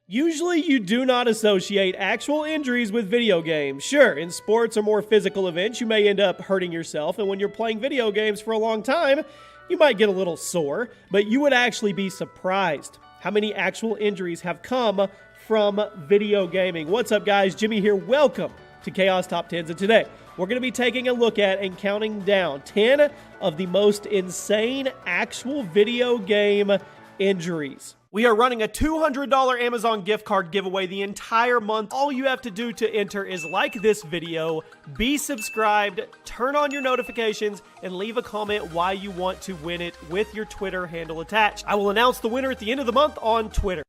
Usually, you do not associate actual injuries with video games. Sure, in sports or more physical events, you may end up hurting yourself, and when you're playing video games for a long time, you might get a little sore, but you would actually be surprised how many actual injuries have come from video gaming. What's up, guys? Jimmy here. Welcome to Chaos Top 10s, and today we're going to be taking a look at and counting down 10 of the most insane actual video game injuries. We are running a $200 Amazon gift card giveaway the entire month. All you have to do to enter is like this video, be subscribed, turn on your notifications, and leave a comment why you want to win it with your Twitter handle attached. I will announce the winner at the end of the month on Twitter.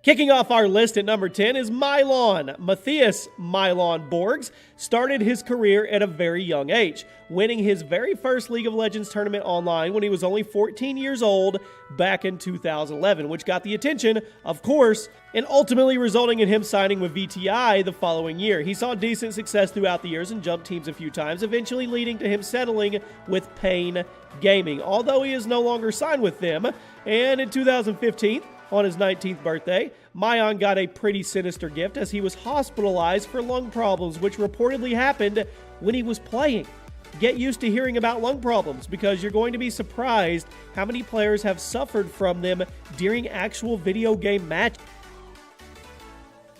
Kicking off our list at number 10 is Mylon. Matthias Mylon Borgs started his career at a very young age, winning his very first League of Legends tournament online when he was only 14 years old back in 2011, which got the attention, of course, and ultimately resulting in him signing with VTI the following year. He saw decent success throughout the years and jumped teams a few times, eventually leading to him settling with Pain Gaming, although he is no longer signed with them. And in 2015, on his 19th birthday, Mylon got a pretty sinister gift as he was hospitalized for lung problems, which reportedly happened when he was playing. Get used to hearing about lung problems because you're going to be surprised how many players have suffered from them during actual video game matches.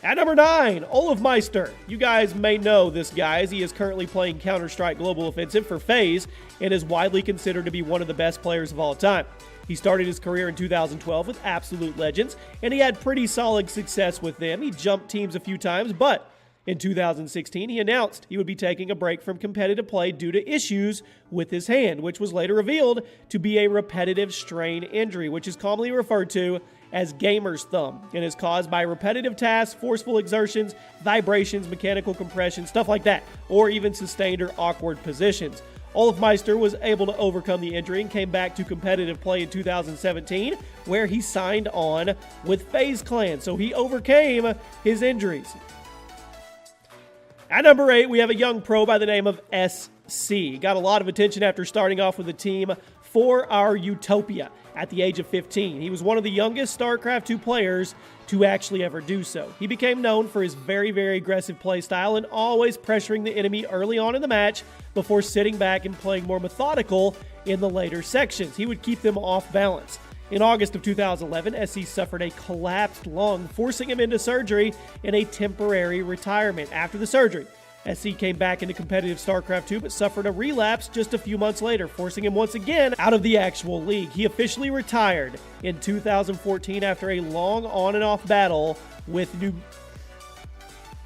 At number 9, Olaf Meister. You guys may know this guy as he is currently playing Counter-Strike Global Offensive for FaZe and is widely considered to be one of the best players of all time. He started his career in 2012 with Absolute Legends, and he had pretty solid success with them. He jumped teams a few times, but in 2016, he announced he would be taking a break from competitive play due to issues with his hand, which was later revealed to be a repetitive strain injury, which is commonly referred to as gamer's thumb, and is caused by repetitive tasks, forceful exertions, vibrations, mechanical compression, stuff like that, or even sustained or awkward positions. Olaf Meister was able to overcome the injury and came back to competitive play in 2017, where he signed on with FaZe Clan, so he overcame his injuries. At number 8, we have a young pro by the name of SC. Got a lot of attention after starting off with the team for our Utopia at the age of 15. He was one of the youngest StarCraft 2 players to actually ever do so. He became known for his very, very aggressive play style and always pressuring the enemy early on in the match before sitting back and playing more methodical in the later sections. He would keep them off balance. In August of 2011, SC suffered a collapsed lung, forcing him into surgery and a temporary retirement. After the surgery, SC came back into competitive StarCraft 2, but suffered a relapse just a few months later, forcing him once again out of the actual league. He officially retired in 2014 after a long on and off battle with New...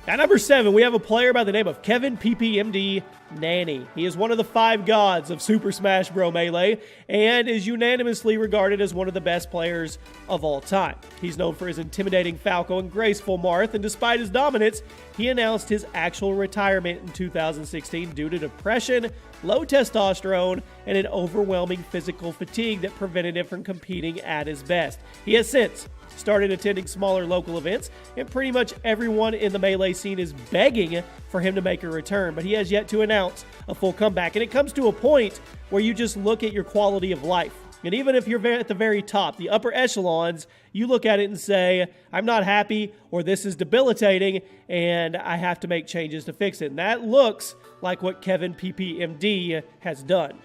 At number 7, we have a player by the name of Kevin PPMD Nany. He is one of the 5 gods of Super Smash Bros. Melee and is unanimously regarded as one of the best players of all time. He's known for his intimidating Falco and graceful Marth, and despite his dominance, he announced his actual retirement in 2016 due to depression, low testosterone, and an overwhelming physical fatigue that prevented him from competing at his best. He has since started attending smaller local events, and pretty much everyone in the Melee scene is begging for him to make a return, but he has yet to announce a full comeback. And it comes to a point where you just look at your quality of life. And even if you're at the very top, the upper echelons, you look at it and say, I'm not happy, or this is debilitating, and I have to make changes to fix it. And that looks like what Kevin PPMD has done.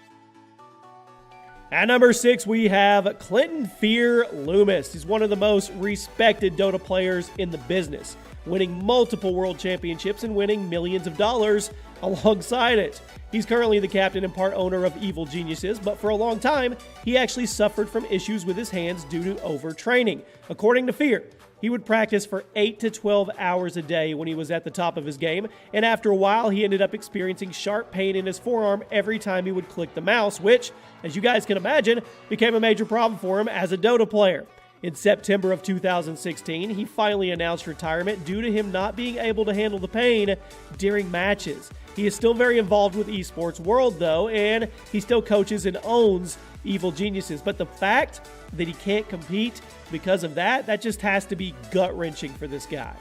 At number 6, we have Clinton Fear Loomis. He's one of the most respected Dota players in the business, winning multiple world championships and winning millions of dollars alongside it. He's currently the captain and part owner of Evil Geniuses, but for a long time, he actually suffered from issues with his hands due to overtraining. According to Fear, he would practice for 8 to 12 hours a day when he was at the top of his game, and after a while, he ended up experiencing sharp pain in his forearm every time he would click the mouse, which, as you guys can imagine, became a major problem for him as a Dota player. In September of 2016, he finally announced retirement due to him not being able to handle the pain during matches. He is still very involved with esports world, though, and he still coaches and owns Evil Geniuses. But the fact that he can't compete because of that just has to be gut-wrenching for this guy.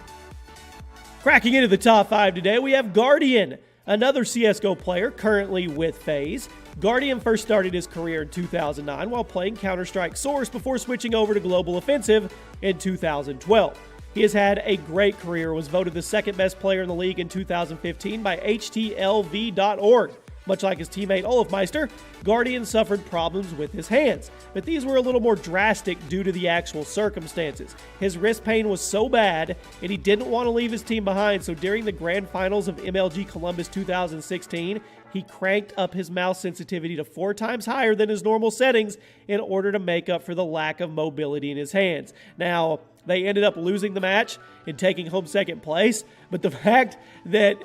Cracking into the top 5 today, we have Guardian, Another CSGO player currently with FaZe, Guardian first started his career in 2009 while playing Counter-Strike Source before switching over to Global Offensive in 2012. He has had a great career, was voted the second best player in the league in 2015 by HTLV.org. Much like his teammate Olofmeister, Guardian suffered problems with his hands, but these were a little more drastic due to the actual circumstances. His wrist pain was so bad, and he didn't want to leave his team behind, so during the grand finals of MLG Columbus 2016, he cranked up his mouse sensitivity to 4 times higher than his normal settings in order to make up for the lack of mobility in his hands. Now, they ended up losing the match and taking home second place, but the fact that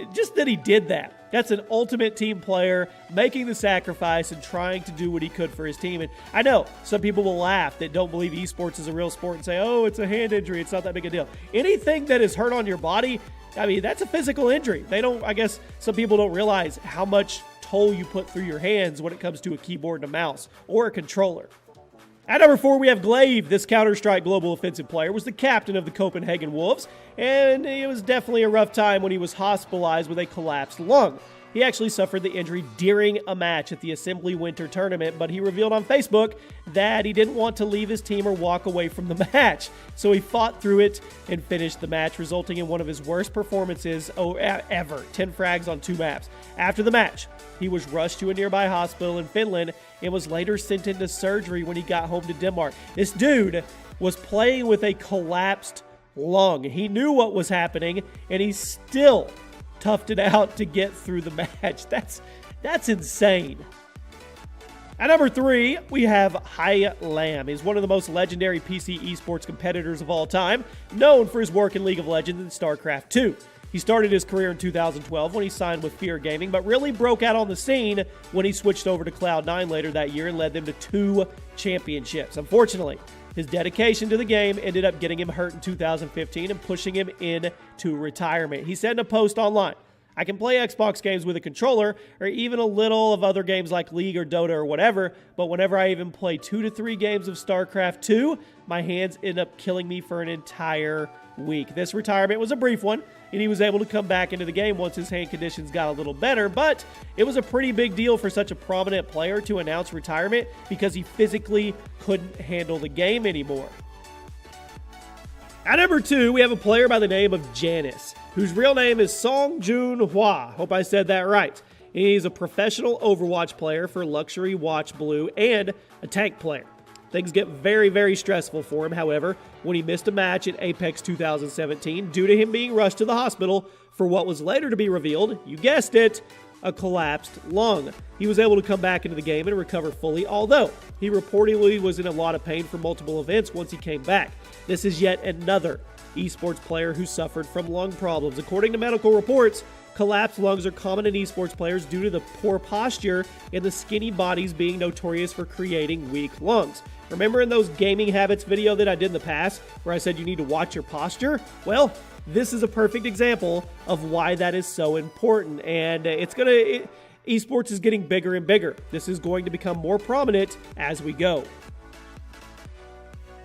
he did that, that's an ultimate team player making the sacrifice and trying to do what he could for his team. And I know some people will laugh that don't believe esports is a real sport and say, oh, it's a hand injury, it's not that big a deal. Anything that is hurt on your body, I mean, that's a physical injury. I guess some people don't realize how much toll you put through your hands when it comes to a keyboard and a mouse or a controller. At number 4, we have Glaive. This Counter-Strike Global Offensive player was the captain of the Copenhagen Wolves, and it was definitely a rough time when he was hospitalized with a collapsed lung. He actually suffered the injury during a match at the Assembly Winter Tournament, but he revealed on Facebook that he didn't want to leave his team or walk away from the match. So he fought through it and finished the match, resulting in one of his worst performances ever, 10 frags on 2 maps. After the match, he was rushed to a nearby hospital in Finland and was later sent into surgery when he got home to Denmark. This dude was playing with a collapsed lung. He knew what was happening, and he still toughed it out to get through the match. That's insane. At number 3, we have Hai Lam. He's one of the most legendary PC esports competitors of all time, known for his work in League of Legends and StarCraft 2. He started his career in 2012 when he signed with Fear Gaming, but really broke out on the scene when he switched over to Cloud9 later that year and led them to 2 championships. Unfortunately, his dedication to the game ended up getting him hurt in 2015 and pushing him into retirement. He said in a post online, I can play Xbox games with a controller or even a little of other games like League or Dota or whatever, but whenever I even play 2 to 3 games of StarCraft 2, my hands end up killing me for an entire week. This retirement was a brief one, and he was able to come back into the game once his hand conditions got a little better, but it was a pretty big deal for such a prominent player to announce retirement because he physically couldn't handle the game anymore. At number 2, we have a player by the name of Janus, whose real name is Song Joon Hwa. Hope I said that right. He's a professional Overwatch player for Luxury Watch Blue and a tank player. Things get very, very stressful for him, however, when he missed a match in Apex 2017 due to him being rushed to the hospital for what was later to be revealed, you guessed it, a collapsed lung. He was able to come back into the game and recover fully, although he reportedly was in a lot of pain for multiple events once he came back. This is yet another esports player who suffered from lung problems. According to medical reports, collapsed lungs are common in esports players due to the poor posture and the skinny bodies being notorious for creating weak lungs. Remember in those gaming habits video that I did in the past where I said you need to watch your posture? Well, this is a perfect example of why that is so important, and esports is getting bigger and bigger. This is going to become more prominent as we go.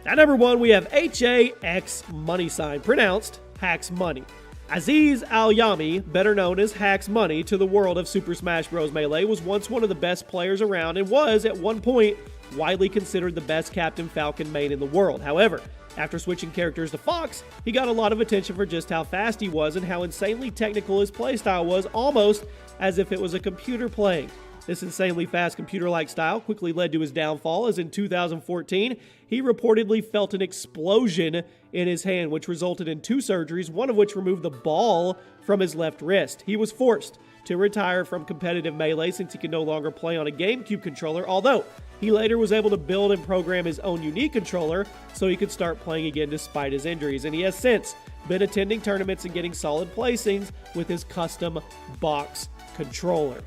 At number 1, we have HAX Money Sign, pronounced Hax Money. Aziz Al-Yami, better known as Hax Money to the world of Super Smash Bros. Melee, was once one of the best players around and was, at one point, widely considered the best Captain Falcon main in the world. However, after switching characters to Fox, he got a lot of attention for just how fast he was and how insanely technical his playstyle was, almost as if it was a computer playing. This insanely fast computer-like style quickly led to his downfall, as in 2014, he reportedly felt an explosion in his hand, which resulted in 2 surgeries, one of which removed the ball from his left wrist. He was forced to retire from competitive Melee since he could no longer play on a GameCube controller, although he later was able to build and program his own unique controller so he could start playing again despite his injuries, and he has since been attending tournaments and getting solid placings with his custom box controller.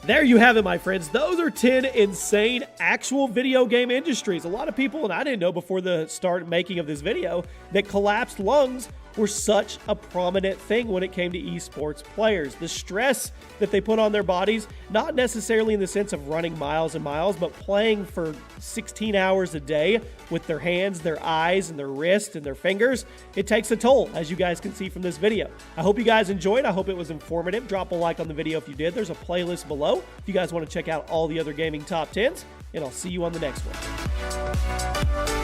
There you have it, my friends. Those are 10 insane actual video game industries. A lot of people, and I didn't know before the start making of this video, that collapsed lungs were such a prominent thing when it came to esports players. The stress that they put on their bodies, not necessarily in the sense of running miles and miles, but playing for 16 hours a day with their hands, their eyes, and their wrists and their fingers, it takes a toll, as you guys can see from this video. I hope you guys enjoyed. I hope it was informative. Drop a like on the video if you did. There's a playlist below if you guys want to check out all the other gaming top 10s, and I'll see you on the next one.